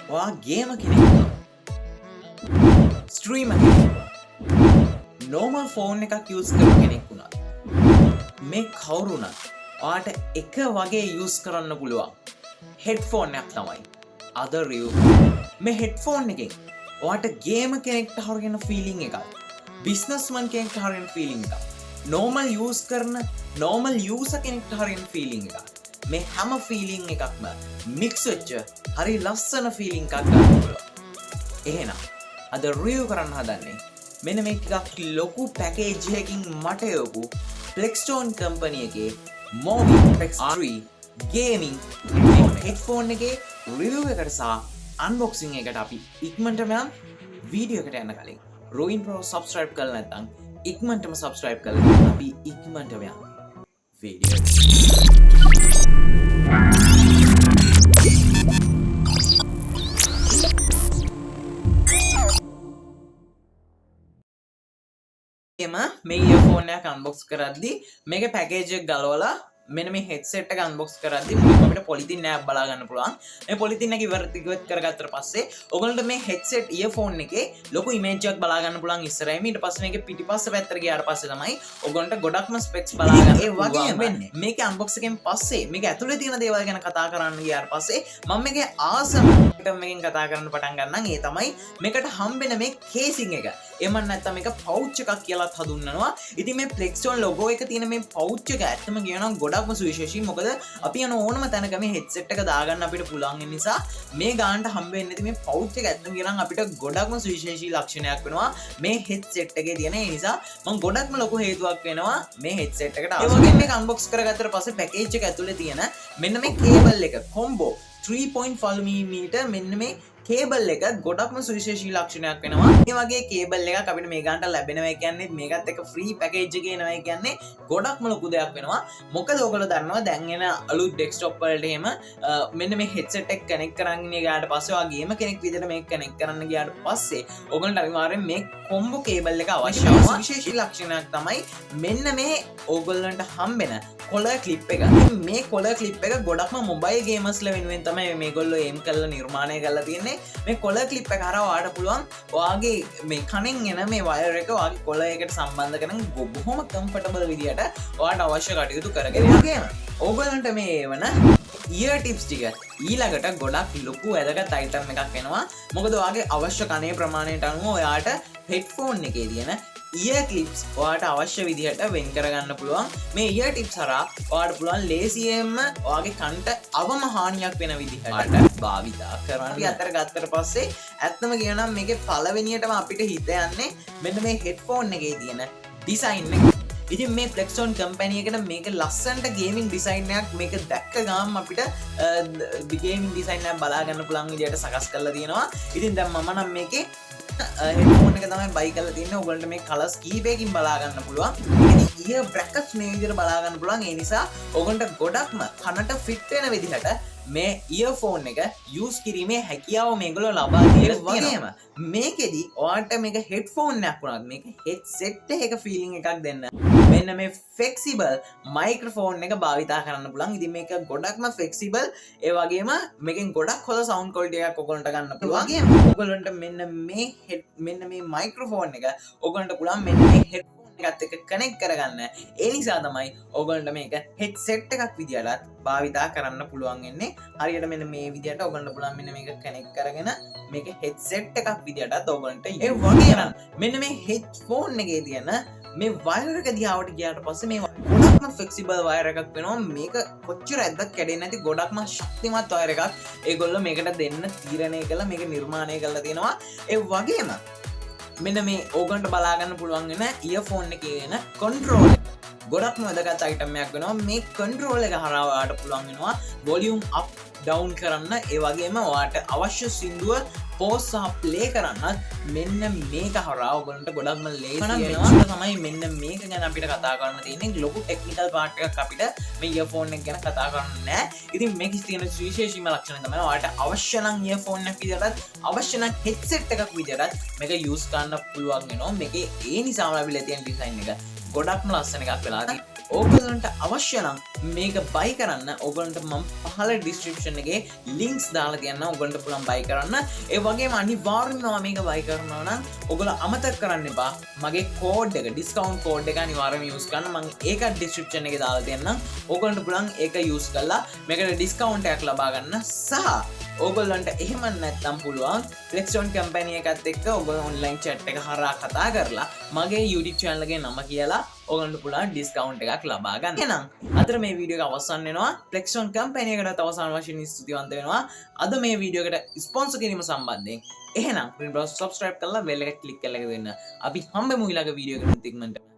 ඔයා ගේම කෙනෙක් ස්ට්‍රීමර් කෙනෙක් නෝමල් ෆෝන් එකක් යූස් කරන කෙනෙක් වුණා මේ කවුරුණත් ඔයාට එක වගේ යූස් කරන්න පුළුවන් හෙඩ්ෆෝන් එකක් තමයි අද රිව් මේ හෙඩ්ෆෝන් එකෙන් ඔයාට ගේම කෙනෙක්ට හරියන ෆීලිං එකක් බිස්නස්මන් කෙනෙක්ට හරියන ෆීලිං එකක් නෝමල් යූස් කරන නෝමල් යූසර් කෙනෙක්ට හරියන ෆීලිං එකක් මේ හැම ෆීලිං එකක්ම මික්ස් වෙච්ච හරි ලස්සන ෆීලිං එකක් ගන්න පුළුවන් එහෙනම් අද රිව් කරන්න හදන්නේ මෙන්න මේ ටිකක් ලොකු පැකේජ් එකකින් මට යවපු PLEXTONE කම්පැනි එකේ MOWI RX3 ගේමින් හෙඩ්ෆෝන් එකේ රිවිව් එකට සහ අන්බොක්සිං එකට අපි ඉක්මනටම යම් වීඩියෝ එකට යන්න කලින් Ruvin Pro subscribe කරලා නැත්නම් ඉක්මනටම subscribe කරලා අපි ඉක්මනටම යම් වීඩියෝ මේ ඉයර්ෆෝන් එක අන්බොක්ස් කරද්දි මේකේ පැකේජ් එක ගලවලා මෙන්න මේ හෙඩ්සෙට් එක අන්බොක්ස් කරද්දි අපිට පොලිතින් එකක් බලා ගන්න පුළුවන්. මේ පොලිතින් එක ඉවත් කරගත්තට පස්සේ ඔයගොල්ලන්ට මේ හෙඩ්සෙට් ඉයර්ෆෝන් එකේ ලොකු ඉමේජ් එකක් බලා ගන්න පුළුවන් ඉස්සරහින්. ඊට පස්සේ මේකේ පිටිපස්ස පැත්තට ගියාට පස්සේ තමයි ඔයගොල්ලන්ට ගොඩක්ම ස්පෙක්ස් බලා ගන්න. ඒ වගේම වෙන්නේ. මේකේ අන්බොක්ස් එකෙන් පස්සේ මේක ඇතුලේ තියෙන දේවල් ගැන කතා කරන්න ගියාට පස්සේ මම මේකේ ආසම එකම එකෙන් කතා කරන්න පටන් ගන්නම්. ඒ තමයි මේකට හම්බෙන මේ කේසින් එක. එමන් නැත්තම් මේක පවුච් එකක් කියලාත් හඳුන්වනවා. ඉතින් මේ PLEXTONE ලොගෝ එක තියෙන මේ පවුච් එක ඇත්තම කියනවා ගොඩක්ම සුවිශේෂී. මොකද අපි යන ඕනම තැනක මේ හෙඩ්සෙට් එක දාගන්න අපිට පුළුවන් වෙන නිසා මේ ගානට හම්බ වෙන්නේ නැති මේ පවුච් එක ඇත්තම කියනවා අපිට ගොඩක්ම සුවිශේෂී ලක්ෂණයක් වෙනවා මේ හෙඩ්සෙට් එකේ තියෙන. ඒ නිසා මම ගොඩක්ම ලොකු හේතුවක් වෙනවා මේ හෙඩ්සෙට් එකට. ඒ වගේම මේක අන්බොක්ස් කරගත්තට පස්සේ පැකේජ් එක ඇතුලේ තියෙන මෙන්න මේ කේබල් එක කොම්බෝ 3.5mm මෙන්න මේ කේබල් එක ගොඩක්ම සුවිශේෂී ලක්ෂණයක් වෙනවා. මේ වගේ කේබල් එකක් අපිට මේ ගානට ලැබෙනවා කියන්නේ මේකත් එක්ක ෆ්‍රී පැකේජ් එකේ එනවා කියන්නේ ගොඩක්ම ලොකු දෙයක් වෙනවා. මොකද ඔයගොල්ලෝ දන්නවා දැන් එන අලුත් ඩෙස්ක්ටොප් වලට එහෙම මෙන්න මේ හෙඩ්සෙට් එක කනෙක්ට් කරන් ගියාට පස්සේ ඔයා ගේම කෙනෙක් විදිහට මේක කනෙක්ට් කරන්න ගියාට පස්සේ ඔයගොල්ලන්ට අනිවාර්යෙන් මේ කොම්බෝ කේබල් එක අවශ්‍යයි. විශේෂී ලක්ෂණයක් තමයි මෙන්න මේ ඔයගොල්ලන්ට හම්බෙන කොලර් ක්ලිප් එක. මේ කොලර් ක්ලිප් එක ගොඩක්ම මොබයිල් ගේමර්ස්ලා වෙනුවෙන් තමයි මේගොල්ලෝ එම් කරලා නිර්මාණය කරලා තියෙන්නේ. මේ කොලර් ක්ලිප් එක හරහා ඔයාලට පුළුවන් ඔයාගේ මේ කණෙන් එන මේ වයර් එක ඔයාගේ කොලර් එකට සම්බන්ධ කරගෙන බොහොම කම්ෆර්ටබල් විදියට ඔයාලට අවශ්‍ය කටයුතු කරගෙන යන්න. ඕගොල්ලන්ට මේ වන ඉයර් ටිප්ස් ටික ඊළඟට ගොඩක් ලොකු වැදගත් අයිටම් එකක් වෙනවා. මොකද ඔයාගේ අවශ්‍ය කණේ ප්‍රමාණයට අනුව ඔයාට හෙඩ්ෆෝන් එකේ තියෙන ඉයර් ක්ලිප්ස් ඔයාට අවශ්‍ය විදිහට වෙන් කරගන්න පුළුවන්. මේ ඉයර් ටිප්ස් හරහා ඔයාට පුළුවන් ලේසියෙන්ම ඔයාගේ කනට අවම හානියක් වෙන විදිහට භාවිතා කරන්න. අපි අතර ගත්තට පස්සේ ඇත්තම කියනවා මේකේ පළවෙනියටම අපිට හිත යන්නේ මෙන්න මේ හෙඩ්ෆෝන් එකේ තියෙන ඩිසයින් එක. ඉතින් මේ PLEXTONE කම්පැනි එකට මේක ලස්සනට ගේමින් ඩිසයින් එකක් මේක දැක්ක ගාම අපිට ගේමින් ඩිසයින් එකක් බලා ගන්න පුළුවන් විදිහට සකස් කරලා තියෙනවා. ඉතින් දැන් මම නම් මේකේ හෙඩ්ෆෝන් එක තමයි බයි කරලා තියෙන්නේ. ඔයගොල්ලන්ට මේ කලර්ස් කීපයකින් බලා ගන්න පුළුවන්. ඉතින් ඉයර් බ්‍රැකට්ස් මේ විදිහට බලා ගන්න පුළුවන්. ඒ නිසා ඔයගොල්ලන්ට ගොඩක්ම කනට ෆිට වෙන විදිහට මේ ඉයර්ෆෝන් එක යූස් කිරීමේ හැකියාව මේගොල්ලෝ ලබා දීලා තියෙනවා. මේකෙදි ඔයාලට මේක හෙඩ්ෆෝන් එකක් වුණත් මේක හෙඩ්සෙට් එකක ෆීලිං එකක් දෙන්න මෙන්න මේ ෆ්ලෙක්සිබල් මයික්‍රොෆෝන් එක භාවිතා කරන්න පුළුවන්. ඉතින් මේක ගොඩක්ම ෆ්ලෙක්සිබල් ඒ වගේම මේකෙන් ගොඩක් හොඳ සවුන්ඩ් ක්වොලිටි එකක් ඔයගොල්ලන්ට ගන්න පුළුවන්. ඒ වගේම ඔයගොල්ලන්ට මෙන්න මේ මයික්‍රොෆෝන් එක ඔයගොල්ලන්ට පුළුවන් මෙන්න මේ හෙඩ් එකත් එක්ක කනෙක්ට් කරගන්න. ඒ නිසා තමයි ඔයගොල්ලන්ට මේක හෙඩ්සෙට් එකක් විදියටත් භාවිතා කරන්න පුළුවන් වෙන්නේ. හරියට මෙන්න මේ විදියට ඔයගොල්ලන්ට පුළුවන් මෙන්න මේක කනෙක්ට් කරගෙන මේක හෙඩ්සෙට් එකක් විදියටත් ඔයගොල්ලන්ට ඒ වගේම මෙන්න මේ හෙඩ්ෆෝන් එකේ තියෙන මේ වයර් එක දිහාවට ගියාට පස්සේ මේ ගොඩක්ම ෆ්ලෙක්සිබල් වයර් එකක් වෙනවා. මේක කොච්චර ඇද්දත් කැඩෙන්නේ නැති ගොඩක්ම ශක්තිමත් වයර් එකක් ඒගොල්ලෝ මේකට දෙන්න තීරණය කළා මේක නිර්මාණය කරලා තියෙනවා. ඒ වගේම මෙන්න මේ ඕගන්ට බලාගන්න පුළුවන් වෙන ඉයර්ෆෝන් එකේ වෙන කන්ට්‍රෝල් එක ගොඩක්ම වැදගත් අයිටම් එකක් වෙනවා. මේ කන්ට්‍රෝල් එක හරහා ඔයාලට පුළුවන් වෙනවා වොලියුම් අප් ඩවුන් කරන්න. ඒ වගේම ඔයාලට අවශ්‍ය සින්දුව පෝස් සහ ප්ලේ කරන්නත් මෙන්න මේක හරහා ඔයගොල්ලන්ට ගොඩක්ම ලේසි වෙනවා. තමයි මෙන්න මේක ගැන අපිට කතා කරන්න තියෙන්නේ. ලොකු ටෙක්නිකල් පාර්ට් එකක් අපිට මේ ඉයර්ෆෝන් එක ගැන කතා කරන්න නෑ. ඉතින් මේකේ තියෙන විශේෂීම ලක්ෂණ තමයි ඔයාලට අවශ්‍ය නම් ඉයර්ෆෝන් එකක් විදිහටත් අවශ්‍ය නම් හෙඩ්සෙට් එකක් විදිහටත් මේක යූස් කරන්න පුළුවන් වෙනවා. මේකේ ඒ නිසාම ලැබිලා තියෙන ඩිසයින් එක ගොඩක්ම ලස්සන එකක් වෙලා තියෙනවා. ඕගොල්ලන්ට අවශ්‍ය නම් මේක buy කරන්න ඕගොල්ලන්ට මම පහළ description එකේ links දාලා තියන්නම්. ඕගොල්ලන්ට පුළුවන් buy කරන්න. ඒ වගේම අනිවාර්යෙන්ම මේක buy කරනවා නම් ඕගොල්ලෝ අමතක කරන්න එපා. මගේ code එක discount code එක අනිවාර්යෙන්ම use කරන්න. මම ඒක description එකේ දාලා තියන්නම්. ඕගොල්ලන්ට පුළුවන් ඒක use කරලා මේකට discount එකක් ලබා ගන්න. සහ ඕගොල්ලන්ට එහෙම නැත්නම් පුළුවන් PLEXTONE කම්පැනි එකත් එක්ක ඔයගොල්ලෝ ඔන්ලයින් chat එක හරහා කතා කරලා මගේ YouTube channel එකේ නම කියලා ඔයගොල්ලන්ට පුළුවන් discount එකක් ලබා ගන්න. එහෙනම් අද මේ වීඩියෝ එක අවසන් වෙනවා. PLEXTONE කම්පැනි එකට අවසාන වශයෙන් ස්තුතිවන්ත වෙනවා. අද මේ වීඩියෝ එකට ස්පොන්සර් කිරීම සම්බන්ධයෙන්. එහෙනම් subscribe කරලා bell එක click කරලා දෙන්න. අපි හම්බෙමු ඊළඟ වීඩියෝ එකකින් ඉක්මනට.